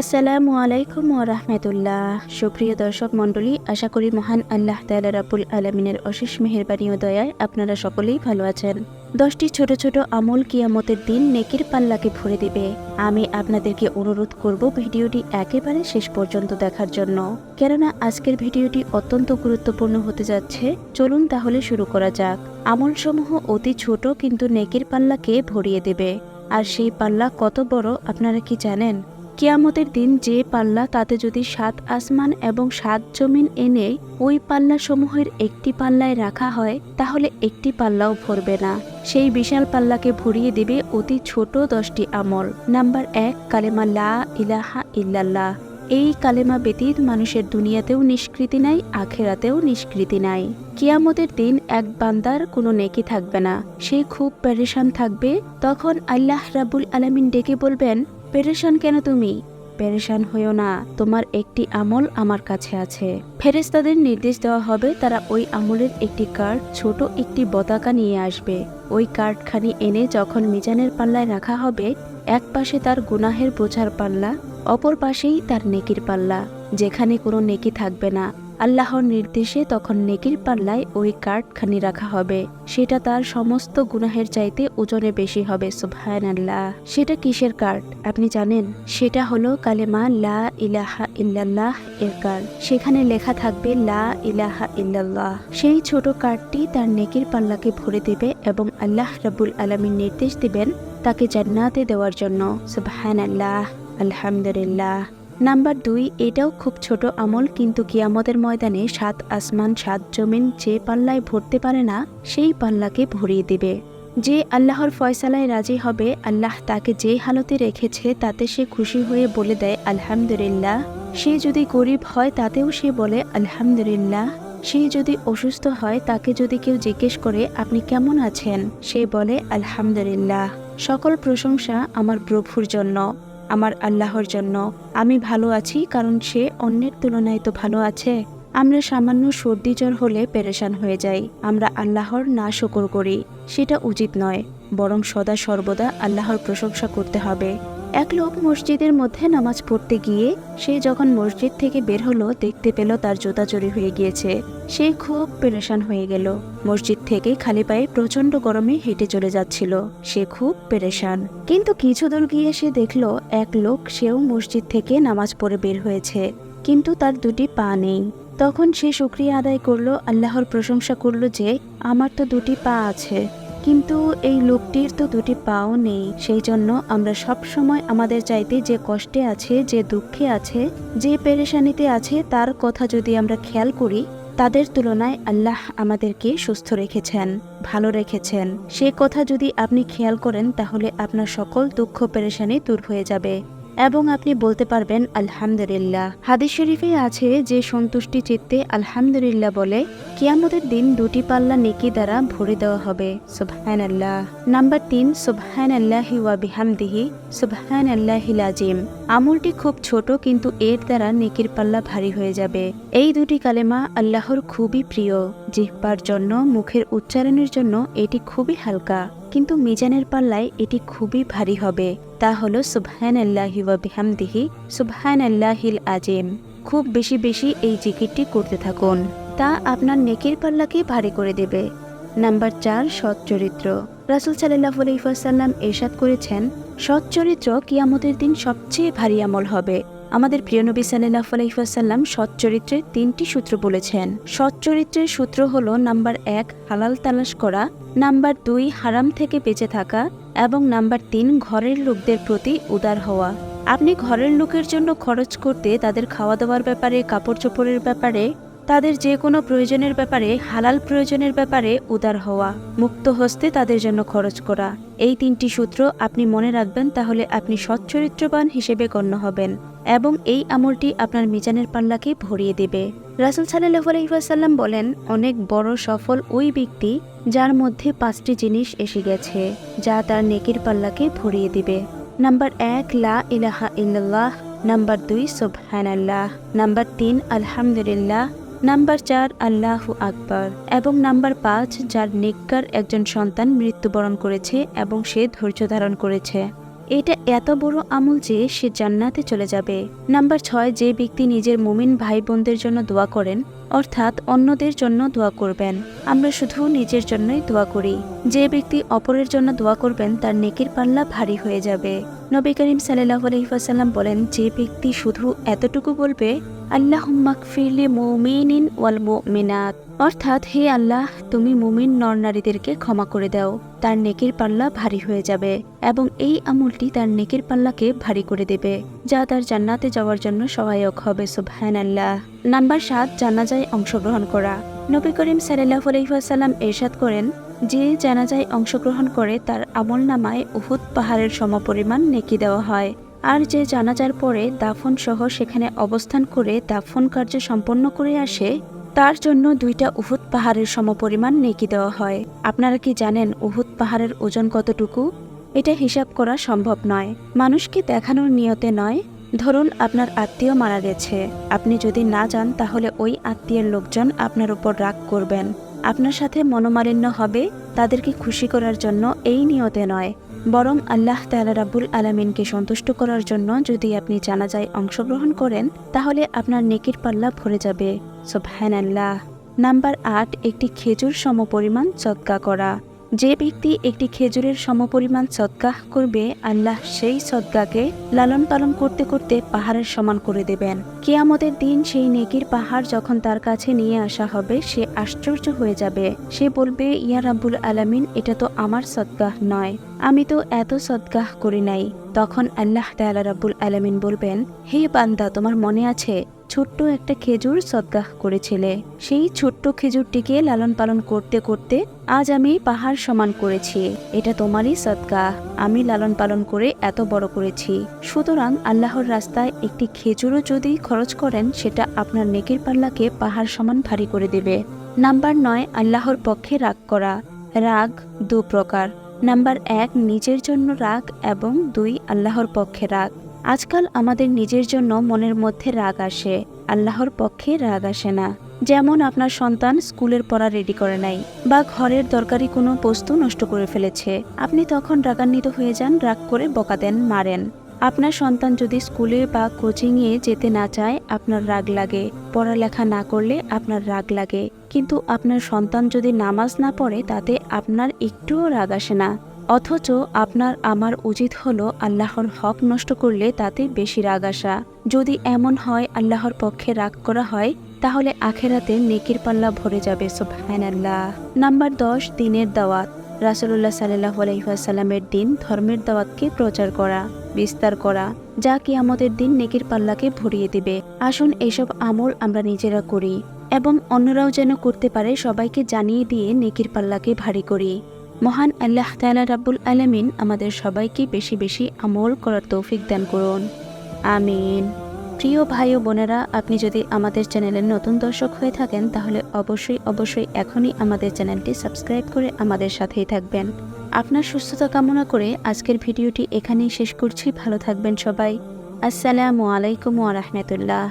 আসসালামু আলাইকুম ওয়া রাহমাতুল্লাহ। সুপ্রিয় দর্শক মণ্ডলী, আশা করি মহান আল্লাহ তাআলা রাব্বুল আলামিনের অশেষ মেহেরবানি ও দয়ায় আপনারা সকলেই ভালো আছেন। 10টি ছোট ছোট আমল কিয়ামতের দিন নেকির পাল্লাকে ভরে দিবে। আমি আপনাদেরকে অনুরোধ করব ভিডিওটি একেবারে শেষ পর্যন্ত দেখার জন্য, কেননা আজকের ভিডিওটি অত্যন্ত গুরুত্বপূর্ণ হতে যাচ্ছে। চলুন তাহলে শুরু করা যাক। আমলসমূহ অতি ছোট কিন্তু নেকির পাল্লাকে ভরিয়ে দেবে। আর সেই পাল্লা কত বড় আপনারা কি জানেন? কিয়ামতের দিন যে পাল্লা, তাতে যদি 7 আসমান এবং 7 জমিন এনে ওই পাল্লাসমূহের একটি পাল্লায় রাখা হয়, তাহলে একটি পাল্লাও ভরবে না। সেই বিশাল পাল্লাকে ভরিয়ে দিবে অতি ছোট 10টি আমল। নাম্বার 1, কালেমা লা ইলাহা ইল্লাল্লাহ। এই কালেমা ব্যতীত মানুষের দুনিয়াতেও নিষ্কৃতি নাই, আখেরাতেও নিষ্কৃতি নাই। কিয়ামতের দিন এক বান্দার কোনো নেকি থাকবে না, সে খুব পেরেশান থাকবে। তখন আল্লাহ রাব্বুল আলামিন ডেকে বলবেন, পেরেশান কেন তুমি? পেরেশান হইও না, তোমার একটি আমল আমার কাছে আছে। ফেরেশতাদের নির্দেশ দেওয়া হবে, তারা ওই আমলের একটি কার্ড, ছোট একটি পতাকা নিয়ে আসবে। ওই কার্ডখানি এনে যখন মিজানের পাল্লায় রাখা হবে, এক পাশে তার গুনাহের বোঝার পাল্লা, অপর পাশেই তার নেকির পাল্লা। যেখানে কোনো নেকি থাকবে না, আল্লাহর নির্দেশে তখন নেকির পাল্লায় ওই কার্ডখানি রাখা হবে। সেটা তার সমস্ত গুনাহের চাইতে ওজনে বেশি হবে। সুবহানাল্লাহ। সেটা কিসের কার্ড আপনি জানেন? সেটা হলো কালেমা লা ইলাহা ইল্লাল্লাহ এর কার্ড। সেখানে লেখা থাকবে লা ইলাহা ইল্লাল্লাহ। সেই ছোট কার্ডটি তার নেকির পাল্লাকে ভরে দেবে এবং আল্লাহ রাব্বুল আলামিন নির্দেশ দিবেন তাকে জান্নাতে দেওয়ার জন্য। সুবহানাল্লাহ, আলহামদুলিল্লাহ। নাম্বার 2, এটাও খুব ছোট আমল, কিন্তু কিয়ামতের ময়দানে 7 আসমান 7 জমিন যে পাল্লায় ভরতে পারে না, সেই পাল্লাকে ভরিয়ে দিবে। যে আল্লাহর ফয়সালায় রাজি হবে, আল্লাহ তাকে যে হালতে রেখেছে তাতে সে খুশি হয়ে বলে দেয় আলহামদুলিল্লাহ। সে যদি গরিব হয় তাতেও সে বলে আলহামদুলিল্লাহ। সে যদি অসুস্থ হয়, তাকে যদি কেউ জিজ্ঞেস করে আপনি কেমন আছেন, সে বলে আলহামদুলিল্লাহ। সকল প্রশংসা আমার প্রভুর জন্য, আমার আল্লাহর জন্য। আমি ভালো আছি কারণ সে অন্যের তুলনায় তো ভালো আছে। আমরা সামান্য সর্দি জ্বর হলে পেরেশান হয়ে যাই, আমরা আল্লাহর না শুকর করি। সেটা উচিত নয়, বরং সদা সর্বদা আল্লাহর প্রশংসা করতে হবে। এক লোক মসজিদের মধ্যে নামাজ পড়তে গিয়ে সে যখন মসজিদ থেকে বের হলো, দেখতে পেল তার জুতা চুরি হয়ে গিয়েছে। সে খুব পেরেশান হয়ে গেল। মসজিদ থেকে খালি পায়ে প্রচন্ড গরমে হেঁটে চলে যাচ্ছিল। সে খুব পেরেশান। কিন্তু কিছু দূর গিয়ে সে দেখলো এক লোক, সেও মসজিদ থেকে নামাজ পড়ে বের হয়েছে, কিন্তু তার দুটি পা নেই। তখন সে শুকরিয়া আদায় করলো, আল্লাহর প্রশংসা করলো যে আমার তো দুটি পা আছে, কিন্তু এই লোকটির তো দুটি পাও নেই। সেই জন্য আমরা সব সময় আমাদের চাইতে যে কষ্টে আছে, যে দুঃখে আছে, যে পেরেশানিতে আছে, তার কথা যদি আমরা খেয়াল করি, তাদের তুলনায় আল্লাহ আমাদেরকে সুস্থ রেখেছেন, ভালো রেখেছেন। সে কথা যদি আপনি খেয়াল করেন, তাহলে আপনার সকল দুঃখ পেরেশানি দূর হয়ে যাবে এবং আপনি বলতে পারবেন আলহামদুলিল্লাহ। হাদিস শরীফে আছে যে সন্তুষ্টি চিত্তে আলহামদুলিল্লাহ বলে, কিয়ামতের দিন দুটি পাল্লা নেকি দ্বারা ভরে দেওয়া হবে। সুবহানাল্লাহ। নাম্বার 3, সুবহানাল্লাহি ওয়া বিহামদিহি সুবহানাল্লাহিল আযীম। আমলটি খুব ছোট, কিন্তু এর দ্বারা নেকির পাল্লা ভারী হয়ে যাবে। এই দুটি কালেমা আল্লাহর খুবই প্রিয়। জিহ্বার জন্য, মুখের উচ্চারণের জন্য এটি খুবই হালকা, কিন্তু মিজানের পাল্লায় এটি খুবই ভারী হবে। তা হলো সুবহানাল্লাহি ওয়া বিহামদিহি সুবহানাল্লাহিল আযীম। খুব বেশি বেশি এই জিকিরটি করতে থাকুন, তা আপনার নেকির পাল্লাকে ভারী করে দেবে। নাম্বার 4, সৎ চরিত্র। রাসূল সাল্লাল্লাহু আলাইহি ওয়াসাল্লাম ইরশাদ করেছেন, সৎ চরিত্র কিয়ামতের দিন সবচেয়ে ভারী আমল হবে। আমাদের প্রিয় নবী সাল্লাল্লাহু আলাইহি ওয়াসাল্লাম সৎ চরিত্রের 3টি সূত্র বলেছেন। সৎ চরিত্রের সূত্র হলো নাম্বার 1, হালাল তালাশ করা, নাম্বার 2, হারাম থেকে বেঁচে থাকা এবং নাম্বার 3, ঘরের লোকদের প্রতি উদার হওয়া। আপনি ঘরের লোকের জন্য খরচ করতে, তাদের খাওয়া দাওয়ার ব্যাপারে, কাপড় চোপড়ের ব্যাপারে, তাদের যে কোনো প্রয়োজনের ব্যাপারে, হালাল প্রয়োজনের ব্যাপারে উদার হওয়া, মুক্ত হস্তে তাদের জন্য খরচ করা। এই 3টি সূত্র আপনি মনে রাখবেন, তাহলে আপনি সচ্চরিত্রবান হিসেবে গণ্য হবেন এবং এই আমলটি আপনার মিজানের পাল্লাকে ভরিয়ে দেবে। রাসূল সাল্লাল্লাহু আলাইহি ওয়াসাল্লাম বলেন, অনেক বড় সফল ওই ব্যক্তি যার মধ্যে 5টি জিনিস এসে গেছে, যা তার নেকির পাল্লাকে ভরিয়ে দিবে। নাম্বার 1, লা ইলাহা ইল্লাল্লাহ। নাম্বার 2, সুবহানাল্লাহ। নাম্বার 3, আলহামদুলিল্লাহ। নাম্বার 4, আল্লাহু আকবার। এবং নাম্বার 5, যার নেককার একজন সন্তান মৃত্যুবরণ করেছে এবং সে ধৈর্য ধারণ করেছে। এটা এত বড় আমল যে সে জান্নাতে চলে যাবে। নাম্বার 6, যে ব্যক্তি নিজের মুমিন ভাই বোনদের জন্য দোয়া করেন, অর্থাৎ অন্যদের জন্য দোয়া করবেন। আমরা শুধু নিজের জন্যই দোয়া করি। যে ব্যক্তি অপরের জন্য দোয়া করবেন তার নেকির পাল্লা ভারী হয়ে যাবে। নবী করিম সাল্লাল্লাহু আলাইহি ওয়াসাল্লাম বলেন, যে ব্যক্তি শুধু এতটুকু বলবে, আল্লাহুম্মা গফিরলি মুমিনিন ওয়াল মুমিনাত, অর্থাৎ হে আল্লাহ তুমি মুমিন নর নারীদেরকে ক্ষমা করে দাও, তার নেকির পাল্লা ভারী হয়ে যাবে এবং এই আমলটি তার নেকির পাল্লাকে ভারী করে দেবে, যা তার জান্নাতে যাওয়ার জন্য সহায়ক হবে। সুবহানাল্লাহ। নাম্বার 7, জানাজায় অংশগ্রহণ করা। নবী করিম সাল্লাল্লাহু আলাইহি ওয়াসাল্লাম ইরশাদ করেন, যে জানাজায় অংশগ্রহণ করে তার আমলনামায় উহুদ পাহাড়ের সমপরিমাণ নেকি দেওয়া হয়। আর যে জানাজার পরে দাফন সহ সেখানে অবস্থান করে দাফন কার্য সম্পন্ন করে আসে, তার জন্য 2টা উহুদ পাহাড়ের সমপরিমাণ নেকি দেওয়া হয়। আপনারা কি জানেন উহুদ পাহাড়ের ওজন কতটুকু? এটা হিসাব করা সম্ভব নয়। মানুষকে দেখানোর নিয়তে নয়। ধরুন আপনার আত্মীয় মারা গেছে, আপনি যদি না যান তাহলে ওই আত্মীয়ের লোকজন আপনার উপর রাগ করবেন, আপনার সাথে মনোমালিন্য হবে। তাদেরকে খুশি করার জন্য এই নিয়তে নয়, বরং আল্লাহ তাআলা রাব্বুল আলামিনকে সন্তুষ্ট করার জন্য যদি আপনি জানাজায় অংশগ্রহণ করেন তাহলে আপনার নেকির পাল্লা ভরে যাবে। সুবহানাল্লাহ। নাম্বার 8, একটি খেজুর সমপরিমাণ সদকা করা। যে ব্যক্তি একটি খেজুরের সমপরিমাণ সদকাহ করবে, আল্লাহ সেই সদকাকে লালন পালন করতে করতে পাহাড়ের সমান করে দেবেন। কিয়ামতের দিন সেই নেকির পাহাড় যখন তার কাছে নিয়ে আসা হবে, সে আশ্চর্য হয়ে যাবে। সে বলবে, ইয়া রাব্বুল আলামিন, এটা তো আমার সদকাহ নয়, আমি তো এত সদকাহ করি নাই। তখন আল্লাহ তাআলা রাব্বুল আলামিন বলবেন, হে বান্দা, তোমার মনে আছে ছোট্ট একটা খেজুর সদকাহ করেছিলে? সেই ছোট্ট খেজুরটিকে লালন পালন করতে করতে আজ আমি পাহাড় সমান করেছি। এটা তোমারই সদকাহ, আমি লালন পালন করে এত বড় করেছি। সুতরাং আল্লাহর রাস্তায় একটি খেজুরও যদি খরচ করেন, সেটা আপনার নেকির পাল্লাকে পাহাড় সমান ভারী করে দেবে। নাম্বার 9, আল্লাহর পক্ষে রাগ করা। রাগ 2 প্রকার। নাম্বার 1, নিজের জন্য রাগ এবং 2, আল্লাহর পক্ষে রাগ। আজকাল আমাদের নিজের জন্য মনের মধ্যে রাগ আসে, আল্লাহর পক্ষে রাগ আসে না। যেমন আপনার সন্তান স্কুলের পড়া রেডি করে নাই বা ঘরের দরকারি কোনো বস্তু নষ্ট করে ফেলেছে, আপনি তখন রাগান্বিত হয়ে যান, রাগ করে বকা দেন, মারেন। আপনার সন্তান যদি স্কুলে বা কোচিংয়ে যেতে না চায়, আপনার রাগ লাগে। পড়ালেখা না করলে আপনার রাগ লাগে। কিন্তু আপনার সন্তান যদি নামাজ না পড়ে, তাতে আপনার একটুও রাগ আসে না। অথচ আপনার আমার উচিত হলো আল্লাহর হক নষ্ট করলে তাতে বেশি রাগ আসা। যদি এমন হয় আল্লাহর পক্ষে রাগ করা হয়, তাহলে আখেরাতে নেকির পাল্লা ভরে যাবে। সুবহানাল্লাহ। নাম্বার 10, দিনের দাওয়াত। রাসূলুল্লাহ সাল্লাল্লাহু আলাইহি ওয়াসাল্লামের দিন, ধর্মের দাওয়াতকে প্রচার করা, বিস্তার করা, যা কিয়ামতের দিন নেকির পাল্লাকে ভরিয়ে দিবে। আসুন এসব আমল আমরা নিজেরা করি এবং অন্যরাও যেন করতে পারে, সবাইকে জানিয়ে দিয়ে নেকির পাল্লাকে ভারী করি। মহান আল্লাহ তাআলা রাব্বুল আলামিন আমাদের সবাইকে বেশি বেশি আমল করার তৌফিক দান করুন। আমিন। প্রিয় ভাই ও বোনেরা, আপনি যদি আমাদের চ্যানেলের নতুন দর্শক হয়ে থাকেন তাহলে অবশ্যই এখনই আমাদের চ্যানেলটি সাবস্ক্রাইব করে আমাদের সাথেই থাকবেন। আপনার সুস্থতা কামনা করে আজকের ভিডিওটি এখানেই শেষ করছি। ভালো থাকবেন সবাই। আসসালামু আলাইকুম ওয়া রাহমাতুল্লাহ।